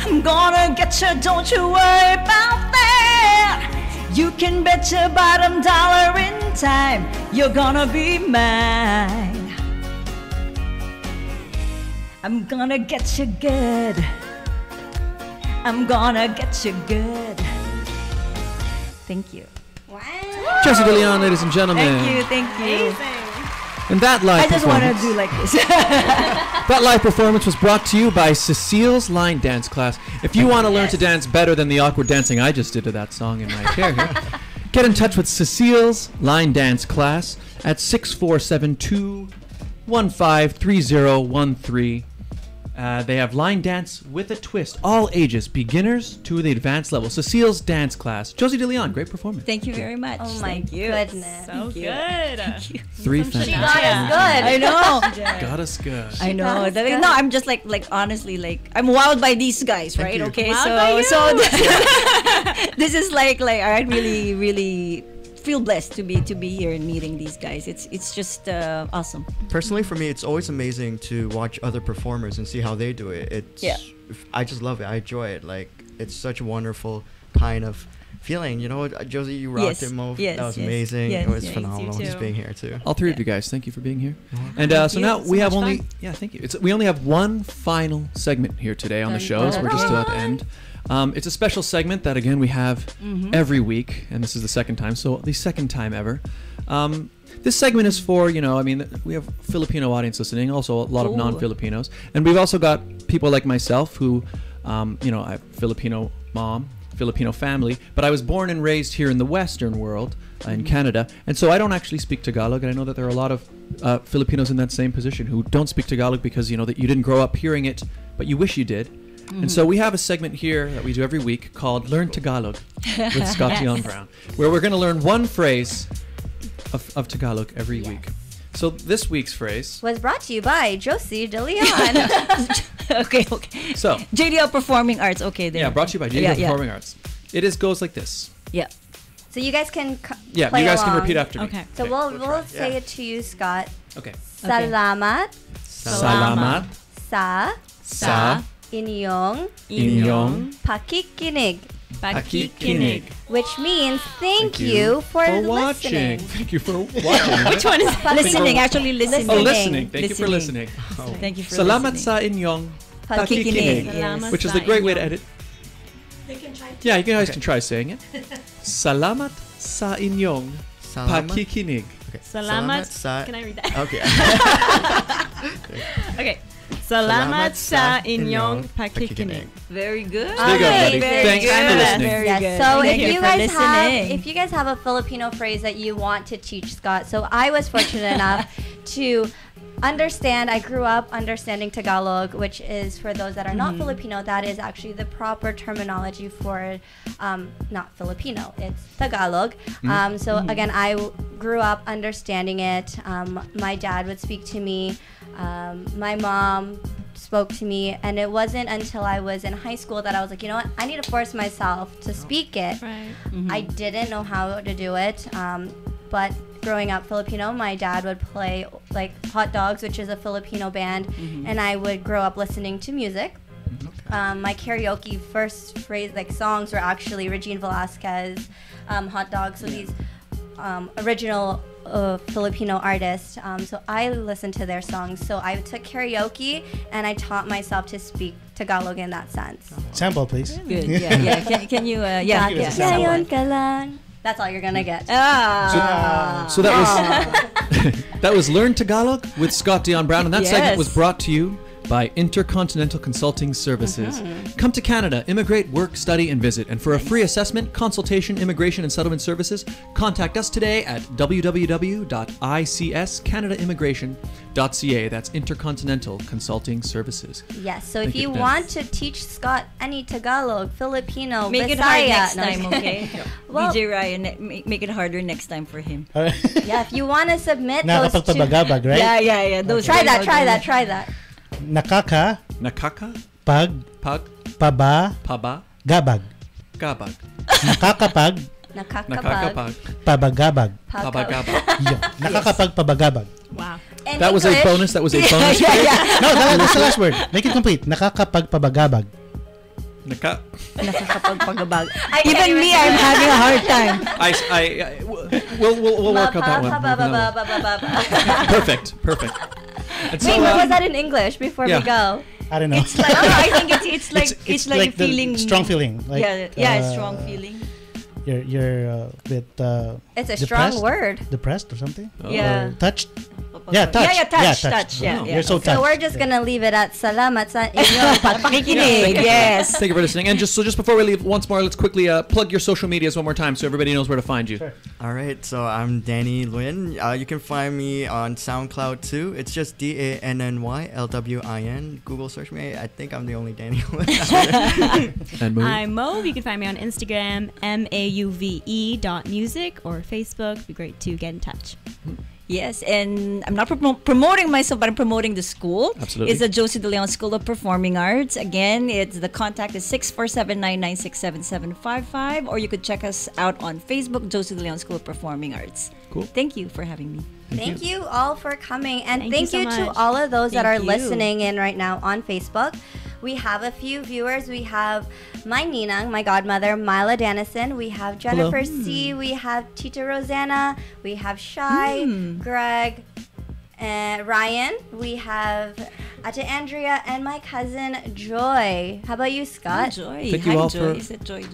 I'm gonna get you, don't you worry about that. You can bet your bottom dollar in time you're gonna be mine. I'm gonna get you good. I'm gonna get you good. Thank you. Wow. Josie De Leon, ladies and gentlemen. Thank you. And that live I just want to performance, do like this. that live performance was brought to you by Cecile's Line Dance Class. If you want to learn to dance better than the awkward dancing I just did to that song in my chair here, get in touch with Cecile's Line Dance Class at 6472-153013. They have line dance with a twist, all ages, beginners to the advanced level. Cecile's Dance Class. Josie De Leon, great performance. Thank you very much. Oh my goodness. So good. Three She fantastic. got us good. I know. Got us good. I know. got us good. No, I'm just like honestly, like I'm wowed by these guys, right? you. Okay, Wowed by you. so this is like I really feel blessed to be here and meeting these guys. It's just awesome. Personally, for me, it's always amazing to watch other performers and see how they do it. I just love it. I enjoy it. Like, it's such a wonderful kind of feeling. You know, Josie, you rocked Yes, it, Mo. yes, that was yes, amazing. yes, It was yes. phenomenal You just too. being here too. All three of you guys, thank you for being here. And so you. now It's we so have much only fun. thank you. We only have one final segment here today on the show, so we're just about to end. It's a special segment that again we have every week, and this is the second time, so the second time ever. This segment is for, we have Filipino audience listening, also a lot of non-Filipinos, and we've also got people like myself who, I have Filipino mom, Filipino family, but I was born and raised here in the Western world, in Canada, and so I don't actually speak Tagalog, and I know that there are a lot of Filipinos in that same position who don't speak Tagalog because, that you didn't grow up hearing it, but you wish you did. And so we have a segment here that we do every week called Learn Tagalog with Scott Dion Brown, where we're going to learn one phrase of Tagalog every week. So this week's phrase Was brought to you by Josie De Leon. okay. So JDL Performing Arts. Okay, there. yeah, brought to you by JDL Performing Arts. It goes like this. Yeah. So you guys can Yeah, play you guys along. can repeat after me. Okay. So we'll say it to you, Scott. Okay. Salamat Salamat sa sa inyong inyong pakikinig, pakikinig. which means thank you for watching. listening. Thank you for watching. Which one is that? Listening, actually listening. Oh, listening. Thank you for listening. Thank you for Salamat listening. sa inyong Pakikinig. pakikinig, Yes. which is the great way to edit. Yeah, you guys can try saying it. Salamat sa inyong pakikinig. Salamat. sa. Can I read that? Okay. Okay. Salamat sa inyong pakikinig. Very good. There you go, buddy. Very Thanks good. for listening. Very Yes. good. So Thank if you for guys have listening. a Filipino phrase that you want to teach Scott, so I was fortunate enough to understand. I grew up understanding Tagalog, which is for those that are not Filipino. That is actually the proper terminology for not Filipino. It's Tagalog. So again, I grew up understanding it. My dad would speak to me. My mom spoke to me, and it wasn't until I was in high school that I was like, you know what, I need to force myself to speak it. Right. I didn't know how to do it, but growing up Filipino, my dad would play like Hot Dogs, which is a Filipino band, and I would grow up listening to music. My karaoke first phrase, like songs, were actually Regine Velasquez, Hot Dogs, so these original Filipino artists. So I listened to their songs. So I took karaoke and I taught myself to speak Tagalog in that sense. Sample, please. Good. Yeah. Can you? Yeah. Ngayon ka lang. That's all you're gonna get. So that was that was Learn Tagalog with Scott Dion Brown, and that segment was brought to you by Intercontinental Consulting Services. Come to Canada, immigrate, work, study, and visit. And for a free assessment, consultation, immigration, and settlement services, contact us today at www.icscanadaimmigration.ca. That's Intercontinental Consulting Services. Yes, so Thank if you you. want to teach Scott any Tagalog, Filipino, Make it Bisaya, hard next no, time, okay? Well- DJ Ryan, make it harder next time for him. yeah, if you want to submit those two, Nakapagpabagabag, right? Yeah. Those try that. Nakaka Nakaka, pag pag, paba paba, gabag. gabag. Nakakapag Nakakapag, pabagabag. pabagabag. Yo, nakakapag pabagabag. Wow. In That was a English- bonus. That was a bonus. No, that's the last word. Make it complete. Nakakapag pabagabag. Nakakapagpagabag. I can't Even me, I'm having a hard time. We'll work out that one. Perfect. And Wait, what was that in English before we go? I don't know. It's like I think it's like it's like the feeling strong feeling. Like, yeah, strong feeling. you're a bit It's a depressed? strong word. Depressed or something? Yeah. Or touched? Yeah, touched. Touch. Yeah, You're so touched. So we're just gonna leave it at salamat sa inyong pakikinig. Yes. Thank you for listening. And just before we leave, once more, let's quickly plug your social medias one more time so everybody knows where to find you. Sure. All right, so I'm Danny Lwin. You can find me on SoundCloud too. It's just DANNYLWIN. Google search me. I think I'm the only Danny Lwin. And Mo. I'm Mo. You can find me on Instagram, MAUVE.music, or Facebook. It'd be great to get in touch. Yes, and I'm not promoting myself, but I'm promoting the school. Absolutely. It's the Josie De Leon School of Performing Arts. Again, the contact is 647-996-7755, or you could check us out on Facebook, Josie De Leon School of Performing Arts. Cool. Thank you for having me. Thank you all for coming. And thank you you, so to much. all of those that are Thank you. listening in right now on Facebook. We have a few viewers. We have my Ninang, my godmother, Myla Dennison. We have Jennifer C. We have Tita Rosanna. We have Shai, Greg, and Ryan. We have Ate Andrea and my cousin Joy. How about you, Scott? Joy. Thank you all Joy. for- Is it Joy? It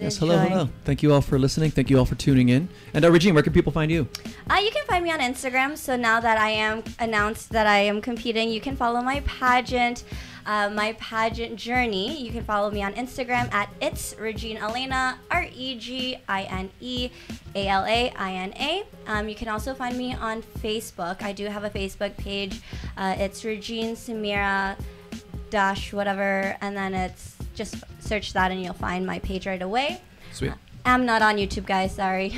Yes, is hello, Joy. hello. Thank you all for listening. Thank you all for tuning in. And Regine, where can people find you? You can find me on Instagram. So now that I am announced that I am competing, you can follow my pageant journey. You can follow me on Instagram at It's Regine Elena, RegineAlaina. You can also find me on Facebook. I do have a Facebook page. It's Regine Samira dash whatever, and then it's just search that and you'll find my page right away. Sweet. I'm not on YouTube, guys. Sorry.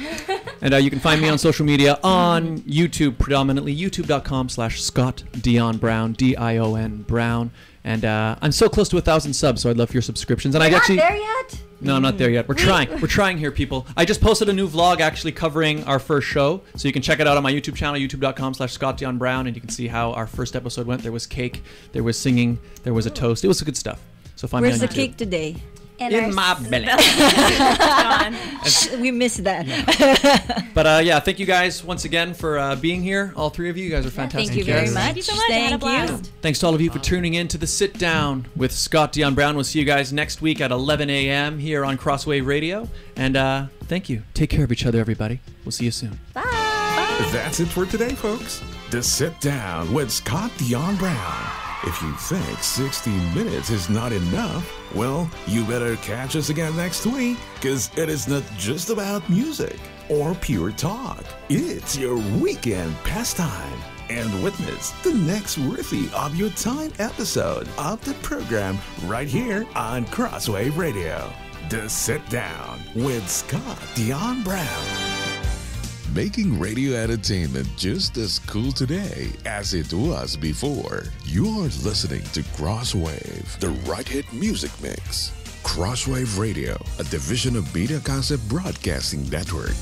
And you can find me on social media on YouTube, predominantly youtube.com/Scott Dion Brown, DION Brown. And I'm so close to 1,000 subs, so I'd love your subscriptions. And We're I not actually there yet? No, I'm not there yet. We're trying. We're trying here, people. I just posted a new vlog actually covering our first show, so you can check it out on my YouTube channel, youtube.com/Scott Dion Brown, and you can see how our first episode went. There was cake, there was singing, there was a toast. It was good stuff. So find Where's me the on YouTube. cake today? In my belly. We missed that. But yeah, thank you guys once again for being here. All three of you. You guys are fantastic. Thank you very much. Thank you so much. I had a blast. Thanks to all of you for tuning in to the Sit Down with Scott Dion Brown. We'll see you guys next week at 11 a.m. here on Crosswave Radio. And thank you. Take care of each other, everybody. We'll see you soon. That's it for today, folks. The Sit Down with Scott Dion Brown. If you think 60 minutes is not enough, well, you better catch us again next week, because it is not just about music or pure talk. It's your weekend pastime. And witness the next worthy of your time episode of the program right here on Crosswave Radio. The Sit Down with Scott Dion Brown. Making radio entertainment just as cool today as it was before. You're listening to Crosswave, the right hit music mix. Crosswave Radio, a division of Media Concept Broadcasting Network.